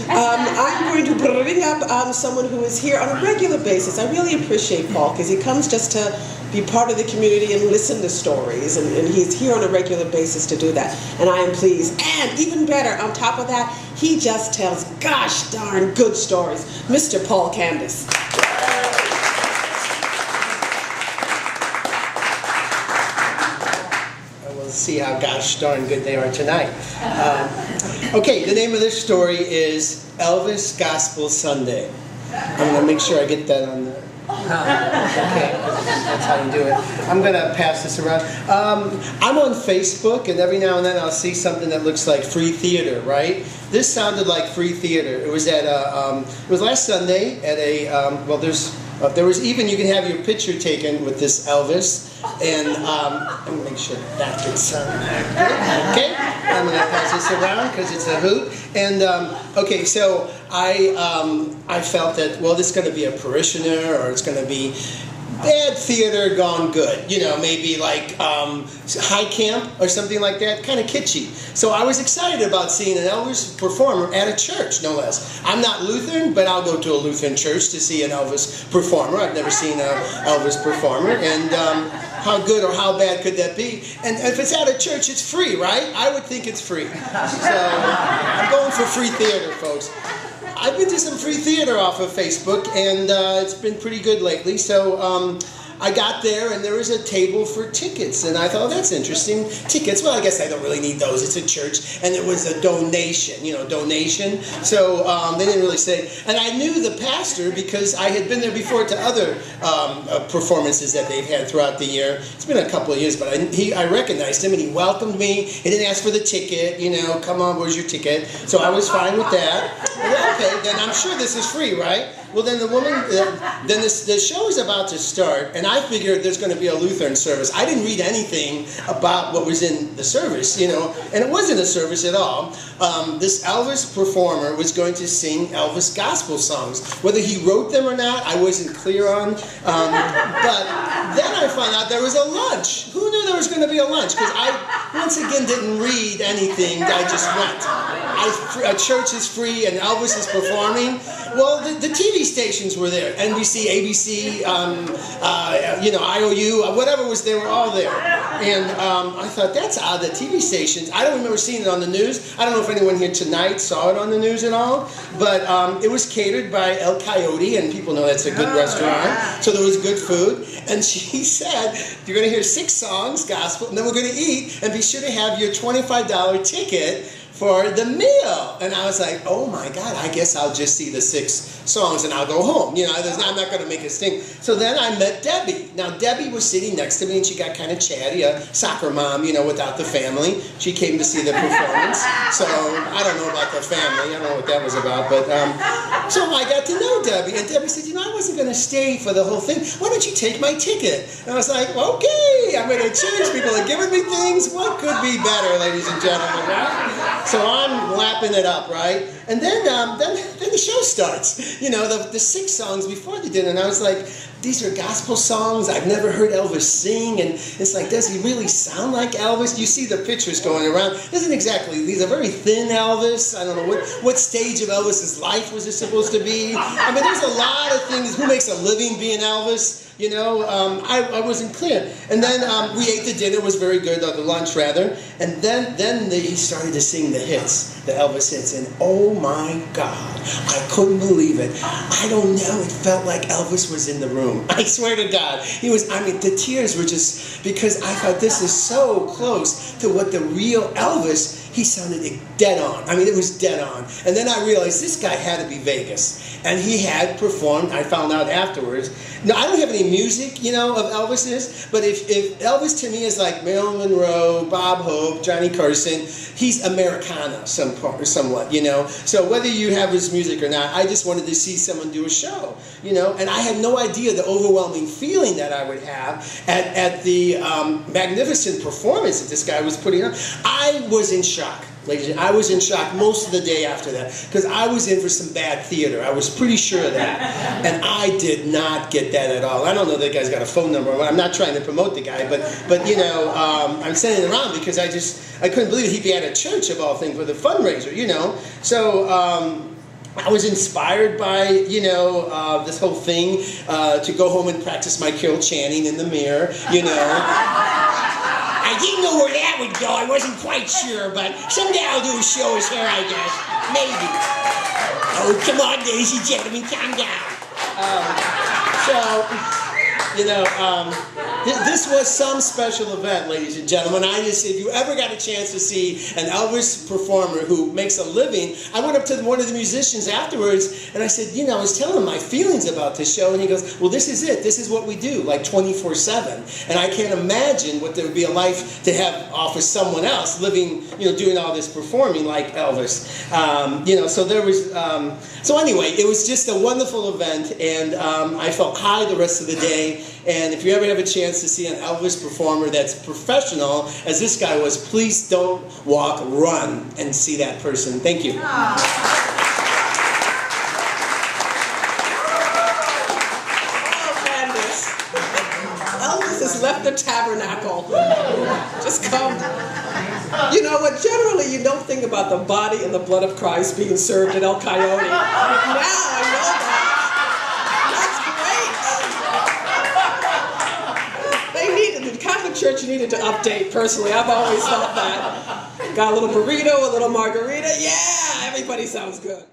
I'm going to bring up someone who is here on a regular basis. I really appreciate Paul because he comes just to be part of the community and listen to stories, and he's here on a regular basis to do that, and I am pleased. And even better, on top of that, he just tells gosh darn good stories. Mr. Paul Candace. See how gosh darn good they are tonight. Okay, the name of this story is Elvis Gospel Sunday. I'm going to make sure I get that on there. Okay, that's how you do it. I'm going to pass this around. I'm on Facebook, and every now and then I'll see something that looks like free theater, right? This sounded like free theater. It was at it was last Sunday at a, well, there was even, you can have your picture taken with this Elvis, and I'm going to make sure that gets on there. Okay, I'm going to pass this around because it's a hoot. And okay, so I felt that, well, this is going to be a parishioner, or it's going to be bad theater gone good, you know, maybe like high camp or something like that, kind of kitschy. So I was excited about seeing an Elvis performer at a church, no less. I'm not Lutheran, but I'll go to a Lutheran church to see an Elvis performer. I've never seen an Elvis performer, and how good or how bad could that be? And if it's at a church, it's free, right? I would think it's free. So I'm going for free theater, folks. I've been to some free theater off of Facebook, and it's been pretty good lately. So I got there, and there was a table for tickets, and I thought, oh, that's interesting. Tickets, well, I guess I don't really need those. It's a church, and it was a donation, you know, donation. So they didn't really say. And I knew the pastor because I had been there before to other performances that they've had throughout the year. It's been a couple of years, but I recognized him, and he welcomed me. He didn't ask for the ticket, you know, come on, where's your ticket? So I was fine with that. Well, okay, then I'm sure this is free, right? Well, then the woman, then the show is about to start, and I figured there's going to be a Lutheran service. I didn't read anything about what was in the service, you know, and it wasn't a service at all. This Elvis performer was going to sing Elvis gospel songs. Whether he wrote them or not, I wasn't clear on. But then I found out there was a lunch. Who knew there was going to be a lunch? Because I, once again, didn't read anything. I just went. A church is free and Elvis is performing. Well, the TV stations were there. NBC, ABC, you know, IOU, whatever was, they were all there. And I thought, that's odd, the TV stations. I don't remember seeing it on the news. I don't know if anyone here tonight saw it on the news at all. But it was catered by El Coyote, and people know that's a good restaurant. So there was good food. And she said, you're going to hear 6 songs, gospel, and then we're going to eat, and be sure to have your $25 ticket for the meal. And I was like, oh my God, I guess I'll just see the 6 songs and I'll go home. You know, I'm not going to make a stink. So then I met Debbie. Now Debbie was sitting next to me, and she got kind of chatty, a soccer mom, you know, without the family. She came to see the performance. So I don't know about the family. I don't know what that was about. But so I got to know Debbie, and Debbie said, you know, I wasn't going to stay for the whole thing. Why don't you take my ticket? And I was like, okay, I'm going to change. People are giving me things. What could be better, ladies and gentlemen, right? So I'm lapping it up, right? And then the show starts. You know, the 6 songs before they did, and I was like, these are gospel songs. I've never heard Elvis sing, and it's like, does he really sound like Elvis? You see the pictures going around. Isn't exactly. He's a very thin Elvis. I don't know what stage of Elvis's life was it supposed to be. I mean, there's a lot of things. Who makes a living being Elvis? You know, I wasn't clear. And then we ate the dinner. It was very good, or the lunch rather. And then he started to sing the hits, the Elvis hits. And oh my God, I couldn't believe it. I don't know, it felt like Elvis was in the room. I swear to God. He was, I mean, the tears were just, because I thought this is so close to what the real Elvis, he sounded dead on. I mean, it was dead on. And then I realized this guy had to be Vegas. And he had performed, I found out afterwards. Now, I don't have any music, you know, of Elvis's, but if Elvis to me is like Marilyn Monroe, Bob Hope, Johnny Carson, he's Americana somewhat, you know. So whether you have his music or not, I just wanted to see someone do a show, you know. And I had no idea the overwhelming feeling that I would have at the magnificent performance that this guy was putting on. I was in shock. Ladies, I was in shock most of the day after that, because I was in for some bad theater. I was pretty sure of that. And I did not get that at all. I don't know that guy's got a phone number. I'm not trying to promote the guy, but you know, I'm sending it around because I couldn't believe he'd be at a church of all things with a fundraiser, you know. So I was inspired by, this whole thing to go home and practice my Carol Channing in the mirror, I didn't know where that would go. I wasn't quite sure, but someday I'll do a show as her, I guess. Maybe. Oh, come on, ladies and gentlemen, calm down. This was some special event, ladies and gentlemen. If you ever got a chance to see an Elvis performer who makes a living, I went up to one of the musicians afterwards and I said, I was telling him my feelings about this show, and he goes, well, this is it. This is what we do, like 24/7. And I can't imagine what there would be a life to have offer someone else living, doing all this performing like Elvis. So anyway, it was just a wonderful event, and I felt high the rest of the day. And if you ever have a chance to see an Elvis performer that's professional, as this guy was, please don't walk, run and see that person. Thank you. Oh, Candace. Elvis has left the tabernacle. Just come. You know what? Generally, you don't think about the body and the blood of Christ being served at El Coyote. Now I know that. The Catholic Church needed to update, personally. I've always thought that. Got a little burrito, a little margarita. Yeah, everybody sounds good.